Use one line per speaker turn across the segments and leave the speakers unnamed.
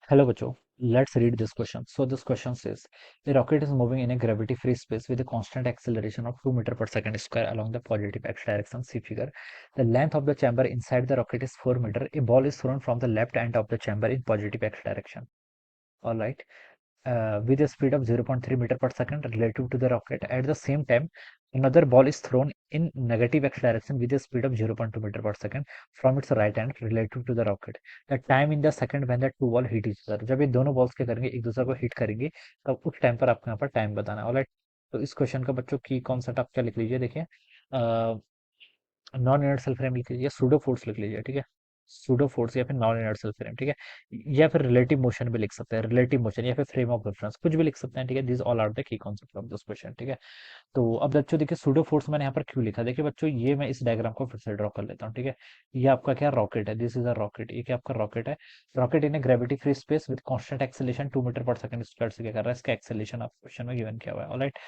Hello, Bacho. Let's read this question. So this question says, a rocket is moving in a gravity-free space with a constant acceleration of 2 meter per second square along the positive x direction. See figure. The length of the chamber inside the rocket is 4 meter. A ball is thrown from the left end of the chamber in positive x direction. All right. With a speed of 0.3 meter per second relative to the rocket. At the same time, another ball is thrown in negative x direction with a speed of 0.2 meter per second from its right hand relative to the rocket. The time in the second when the two ball hit each other. जब ये दोनों balls क्या करेंगे, एक दूसरे को hit करेंगे, तब उस टाइम पर आपको यहाँ पर टाइम बताना है। ऑलराइट, तो इस क्वेश्चन का बच्चों की कॉन्सेप्ट आप क्या लिख लीजिए, देखिए नॉन इनर्शियल फ्रेम लिख लीजिए, सूडो फोर्स लिख लीजिए, ठीक है। सूडो फोर्स या फिर नॉन इनर्शियल फ्रेम, ठीक है। या फिर रिलेटिव मोशन भी लिख सकते हैं, रिलेटिव मोशन या फिर फ्रेम ऑफ रेफरेंस, कुछ भी लिख सकते हैं, ठीक है। This all are the key concept of this question, ठीक है। तो अब बच्चों देखिए, सूडो फोर्स मैंने यहाँ पर क्यों लिखा, देखिए बच्चों ये मैं इस डायग्राम को फिर से ड्रॉ कर लेता हूँ, ठीक है। ये आपका क्या रॉकेट है, दिस इज अ रॉकेट, ये क्या आपका रॉकेट है। Rocket in a gravity free space with constant acceleration 2 metre per second square से क्या कर रहा है, इसका एक्सेलेरेशन आप क्वेश्चन में गिवन किया हुआ है। Alright,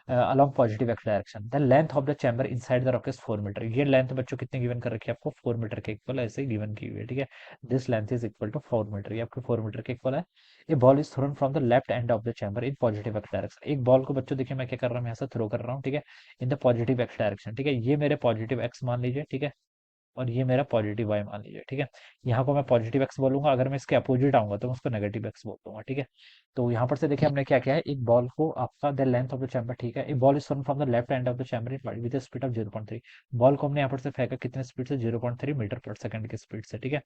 along positive x direction. The length of the chamber inside the rock is 4 metre. ये लेंथ बच्चों कितने गिवन कर रखी है आपको, 4 मीटर के इक्वल ऐसे ही गिवन की हुई है, ठीक है। This length is equal to 4 metre, ये आपके 4 मीटर के इक्वल है। A ball is thrown from the left end of the chamber in positive X direction. एक बॉल को बच्चों देखिए मैं क्या कर रहा हूँ, यहाँ से थ्रो कर रहा हूँ, ठीक है, in the positive X direction, ठीक है। ये मेरे पॉजिटिव एक्स मान लीजिए, ठीक है, और ये मेरा पॉजिटिव वाई मान लीजिए, ठीक है। यहाँ को मैं पॉजिटिव एक्स बोलूंगा, अगर मैं इसके अपोजिट आऊंगा तो मैं उसको नेगेटिव एक्स बोल दूंगा, ठीक है। तो यहाँ पर से देखिए हमने क्या किया है, एक बॉल को आपका the length of the chamber, ठीक है, एक ball is thrown from the left end of the chamber with speed of 0.3। Ball को हमने यहाँ पर से फेंका कितने स्पीड से, 0.3 मीटर पर सेकंड की स्पीड से, ठीक है।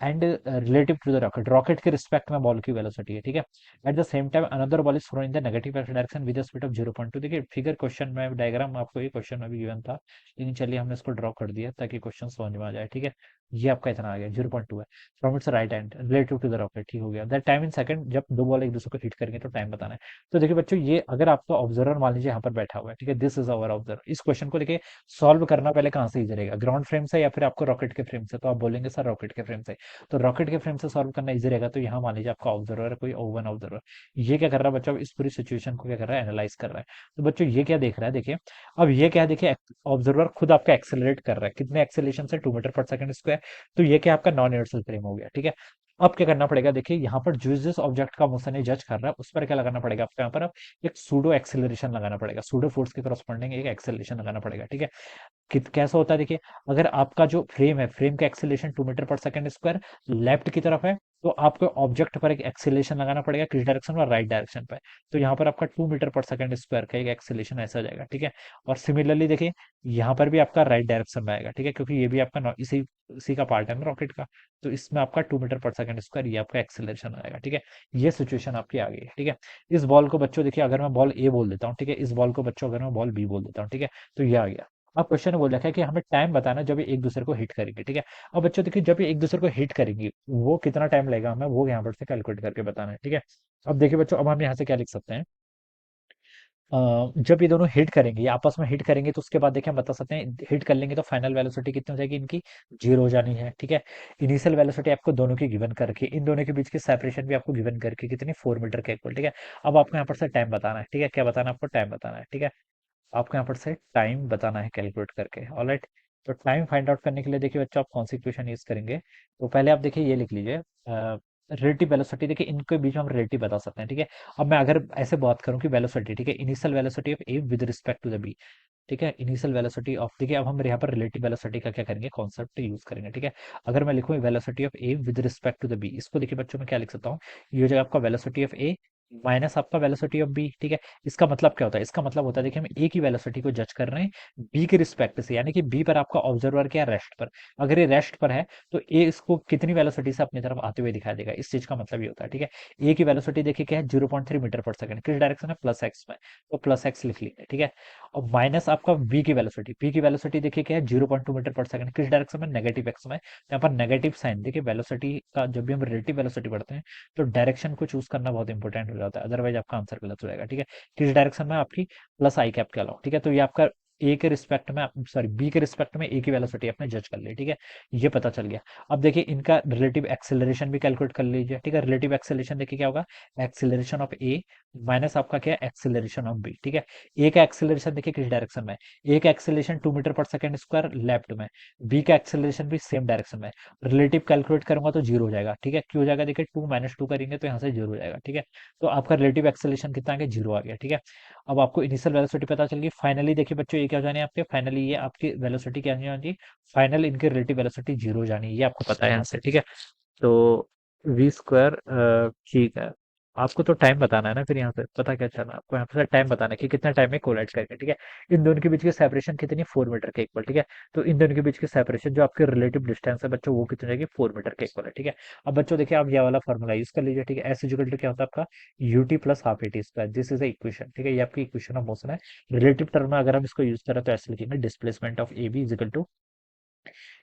And relative to the rocket, rocket के रिस्पेक्ट में बॉल की वेलोसिटी है, ठीक है। At the same time another ball is thrown in the negative direction with speed of 0.2। देखिए फिगर क्वेश्चन में डायग्राम आपको ये क्वेश्चन में भी गिवन था, लेकिन चलिए हमने इसको ड्रॉ कर दिया ताकि क्वेश्चन समझ में आ जाए, ठीक है। ये आपका इतना आ गया 0.2 है, from its right hand relative to the rocket, ठीक हो गया। दैट टाइम इन सेकंड, जब दो बॉल एक दूसरे को हिट करेंगे तो टाइम बताना है। तो देखिए बच्चों, ये अगर आपका ऑब्जर्वर मान लीजिए यहाँ पर बैठा हुआ है, ठीक है, दिस इज अवर ऑब्जर्वर। इस क्वेश्चन को देखिए सॉल्व करना पहले कहाँ से इजी रहेगा, ग्राउंड फ्रेम से या फिर आपको रॉकेट के फ्रेम से, तो आप बोलेंगे सर रॉकेट के फ्रेम से। तो रॉकेट के फ्रेम से सॉल्व करना इजी रहेगा, तो यहाँ मान लीजिए आपका ऑब्जर्वर है कोई O1 ऑब्जर्वर। ये क्या कर रहा है बच्चों, इस पूरी सिचुएशन को क्या कर रहा है, एनालाइज कर रहा है। तो बच्चों ये क्या देख रहा है, देखिए अब ये क्या है, देखिए ऑब्जर्वर खुद आपका एक्सेलरेट कर रहा है, कितने एक्सेलेरेशन से, 2 मीटर पर सेकंड स्क्वायर। तो ये क्या आपका नॉन इनर्शियल फ्रेम हो गया, ठीक है। अब क्या करना पड़ेगा, देखिए यहाँ पर जिस ऑब्जेक्ट का मोशन ये जज कर रहा है उस पर क्या लगाना पड़ेगा आपको, यहाँ पर अब एक सूडो एक्सेलरेशन लगाना पड़ेगा, सूडो फोर्स के करस्पॉन्डिंग एक एक्सेलरेशन लगाना पड़ेगा, ठीक है। कैसा होता है, देखिए अगर आपका जो फ्रेम है, फ्रेम का acceleration 2 metre per second square left की तरफ है, तो आपको ऑब्जेक्ट पर एक एक्सेलरेशन लगाना पड़ेगा, किस डायरेक्शन में, राइट डायरेक्शन पे। तो यहाँ पर आपका 2 मीटर पर सेकंड स्क्वायर का एक एक्सेलरेशन ऐसा जाएगा, ठीक है। और सिमिलरली देखिए यहाँ पर भी आपका राइट डायरेक्शन में आएगा, ठीक है, क्योंकि ये भी आपका इसी इसी का पार्ट है ना रॉकेट का। तो इसमें आपका 2 मीटर पर सेकंड स्क्वायर ये आपका एक्सेलरेशन आएगा, ठीक है। ये सिचुएशन आपकी आ गई है, ठीक है। इस बॉल को बच्चों देखिए अगर मैं बॉल ए बोल देता हूँ, ठीक है, इस बॉल को बच्चों अगर मैं बॉल बी बोल देता हूँ, ठीक है, तो ये आ गया। अब क्वेश्चन बोल रखा है कि हमें टाइम बताना जब ये एक दूसरे को हिट करेंगे, ठीक है। अब बच्चों देखिए जब ये एक दूसरे को हिट करेंगे वो कितना टाइम लगेगा हमें वो यहाँ पर से कैलकुलेट करके बताना है, ठीक है। अब देखिए बच्चों, अब हम यहाँ से क्या लिख सकते हैं, जब ये दोनों हिट करेंगे, ये आपस में हिट करेंगे, तो उसके बाद देखिए हम बता सकते हैं हिट कर लेंगे तो फाइनल वेलोसिटी कितनी हो जाएगी, इनकी जीरो हो जानी है, ठीक है। इनिशियल वेलोसिटी आपको दोनों की गिवन करके, इन दोनों के बीच की सेपरेशन भी आपको गिवन करके कितनी, 4 मीटर के इक्वल, ठीक है। अब आपको यहाँ पर से टाइम बताना है, ठीक है, क्या बताना है आपको, टाइम बताना है, ठीक है। आपको यहाँ पर से टाइम बताना है कैलकुलेट करके, ऑलराइट। तो टाइम फाइंड आउट करने के लिए देखिए बच्चों आप कौन सी इक्वेशन यूज करेंगे, तो पहले आप देखिए ये लिख लीजिए रिलेटिव वेलोसिटी, देखिए इनके बीच में हम रिलेटिव बता सकते हैं, ठीक है। अब मैं अगर ऐसे बात करूं कि वेलोसिटी, ठीक है, initial velocity of A with respect to the B, ठीक है, इनिशियल वेलोसिटी ऑफ, देखिए अब हम यहाँ पर रिलेटिव वेलोसिटी का क्या करेंगे, कॉन्सेप्ट यूज करेंगे, ठीक है। अगर मैं लिखूं velocity of A with respect to the B, इसको देखिए बच्चों मैं क्या लिख सकता हूँ, ये हो जाएगा आपका वेलोसिटी ऑफ ए माइनस आपका वेलोसिटी ऑफ बी, ठीक है। इसका मतलब क्या होता है, इसका मतलब होता है देखिए हम ए की वेलोसिटी को जज कर रहे हैं बी के रिस्पेक्ट से, यानी कि बी पर आपका ऑब्जर्वर क्या है, रेस्ट पर। अगर ये रेस्ट पर है तो ए इसको कितनी वेलोसिटी से अपनी तरफ आते हुए दिखाई देगा, इस चीज का मतलब ये होता है, ठीक है। ए की वेलोसिटी देखिए क्या है, 0.3 मीटर पर सेकंड, किस डायरेक्शन है, प्लस एक्स में, तो प्लस एक्स लिख लीजिए, ठीक है। और माइनस आपका बी की वेलोसिटी, बी की वेलोसिटी देखिए क्या है, 0.2 मीटर पर सेकंड, किस डायरेक्शन में, नेगेटिव एक्स में। यहाँ पर नेगेटिव साइन देखिए, वेलोसिटी का जब भी हम रिलेटिव वेलोसिटी पढ़ते हैं तो डायरेक्शन को चूज करना बहुत इंपॉर्टेंट हो जाता है, अदरवाइज आपका आंसर गलत हो जाएगा, ठीक है। किस डायरेक्शन में, आपकी प्लस आई कैप के अलावा, ठीक है। तो ये आपका ए के रिस्पेक्ट में, सॉरी बी के रिस्पेक्ट में ए की वेलोसिटी आपने जज कर ली, ठीक है, ये पता चल गया। अब देखिए इनका रिलेटिव एक्सेलरेशन भी कैलकुलेट कर लीजिए, ठीक है। रिलेटिव एक्सेलरेशन देखिए क्या होगा, एक्सेलरेशन ऑफ ए माइनस आपका क्या है, एक्सेलरेशन ऑफ बी, ठीक है। ए का एक्सेलरेशन देखिए किस डायरेक्शन में है, ए का एक्सेलरेशन 2 मीटर पर सेकेंड स्क्वायर लेफ्ट में, बी का एक्सेलरेशन भी सेम डायरेक्शन में। रिलेटिव कैलकुलेट करूंगा तो जीरो हो जाएगा, ठीक है। क्यों हो जाएगा, देखिए 2 - 2 करेंगे तो यहाँ से जीरो हो जाएगा, ठीक है। तो आपका रिलेटिव एक्सेलरेशन कितना आ गया, जीरो आ गया, ठीक है। अब आपको इनिशियल वेलोसिटी पता चल गई। फाइनली देखिए बच्चों ये क्या हो जाने आपके, फाइनली ये आपकी वेलोसिटी क्या जानी, फाइनल इनकी रिलेटिव वेलोसिटी जीरो जानी, ये आपको पता है यहाँ से, ठीक है। तो वी स्क्वायर, ठीक है। आपको तो टाइम बताना है ना, फिर यहाँ से पता क्या चला आपको, यहाँ पे टाइम बताना है कि कितना टाइम में कोलाइड करेंगे, ठीक है। इन दोनों के बीच की सेपरेशन कितनी, 4 मीटर के इक्वल, ठीक है। तो इन दोनों के बीच की सेपरेशन जो आपके रिलेटिव डिस्टेंस है बच्चों, वो कितनी रहेगी, 4 मीटर के इक्वल है, ठीक है। अब बच्चों देखिए आप ये वाला फॉर्मूला यूज कर लीजिए, ठीक है। एस इक्वल टू क्या होता है आपका, UT plus half AT square, this is equation, ठीक है। ये आपकी इक्वेशन ऑफ मोशन है। रिलेटिव टर्म में अगर हम इसको यूज करें तो ऐसे लिखेंगे, displacement of A B is equal to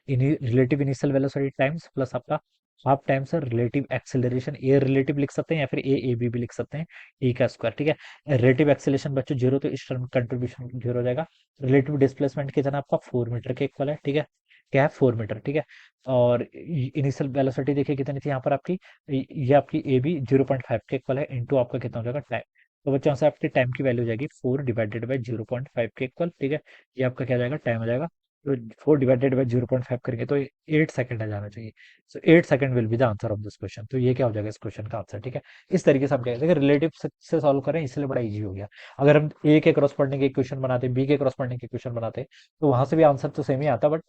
relative initial velocity times plus आपका half times relative acceleration, A relative लिख सकते हैं या फिर ए बी भी लिख सकते हैं, ए का स्क्वायर, ठीक है। रिलेटिव एक्सेलरेशन बच्चों जीरो, तो इस टर्म कंट्रीब्यूशन जीरो हो जाएगा। रिलेटिव डिस्प्लेसमेंट कितना आपका 4 मीटर के इक्वल है, ठीक है। क्या है, 4 मीटर, ठीक है। और इनिशियल वेलोसिटी देखिए कितनी थी यहाँ पर आपकी, ये आपकी ए बी 0.5 के इक्वल है, इंटू आपका कितना हो जाएगा टाइम। तो बच्चों यहाँ से आपकी टाइम की वैल्यू हो जाएगी 4 डिवाइडेड बाई 0.5 के इक्वल, ठीक है। ये आपका क्या जाएगा, टाइम हो जाएगा। तो 4 डिवाइडेड बाई 0.5 करेंगे तो 8 सेकंड आ जाना चाहिए। सो 8 second will be the answer of this question. तो ये क्या हो जाएगा इस क्वेश्चन का आंसर, ठीक है। इस तरीके से हम कहेंगे रिलेटिव से सॉल्व करें, इसलिए बड़ा इजी हो गया। अगर हम ए के क्रॉसपोंडिंग इक्वेशन बनाते, बी के क्रॉसपोंडिंग इक्वेशन बनाते, तो वहां से भी आंसर तो सेम ही आता, बट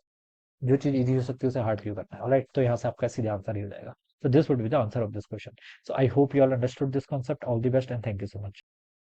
जो चीज इजी हो सकती है उसे हार्ड क्यों करना है, ऑलराइट। तो यहाँ से आपका सीधा आंसर ही हो जाएगा। So this would be the answer of this question. So I hope you all understood this concept. All the best and thank you so much.